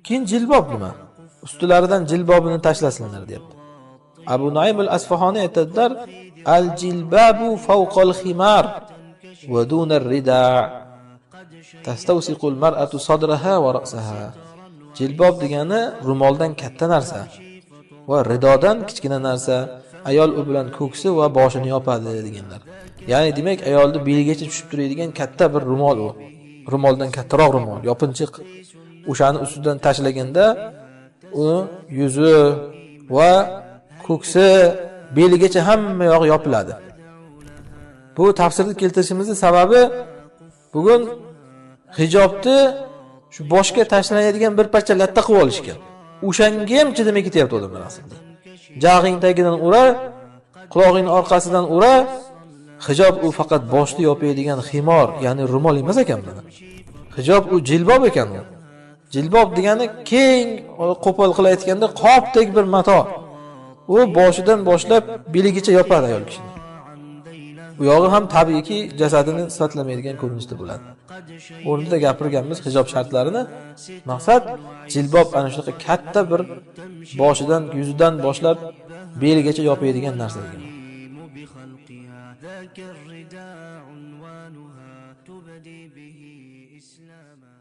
Keyin jilbob nima? Ustilaridan jilbobini tashlasinlar deyapti. Abu Nuaym al-Asfahani aytadilar, al-jilbabu fawqal khimar wa duna ar-rida' tastawsiqu al-mar'atu sadraha wa ra'saha. Jilbob degani ro'moldan katta narsa va ridodan kichkina narsa, ayol u bilan ko'ksi va boshini yopadi deganlar. Ya'ni demak ayolni beligacha tushib turadigan katta bir ro'mol u. Ro'moldan kattaroq ro'mol, yopinchiq. O'shani ustidan tashlaganda uni yuzi va ko'ksi, beligacha hamma yog'i yopiladi. Bu tafsirni keltirishimizning sababi bugun hijobni shu boshga tashlanadigan bir parcha latta qilib olishgan. O'shanga ham chidamay ketyapti odamlar aslida. Jag'ing tagidan ura, quloqning orqasidan ura. Hijob u faqat boshni yopadigan ximor, ya'ni ro'mol emas ekan buni. Hijob u jilbob ekan u. Jilbob degani keng, qo'pol qilib aytganda qopdek bir mato. U boshidan boshlab beligacha yopadi ayol kishini. Bu yog'i ham tabiiyki jasadini sifatlamaydigan ko'rinishda bo'ladi. O'rnida gapirganmiz hijob shartlarini. Maqsad jilbob ana shunaqa katta bir boshidan, yuzidan boshlab beligacha yopadigan narsa degan. ذاك الرداء عنوانها تبدي به إسلاما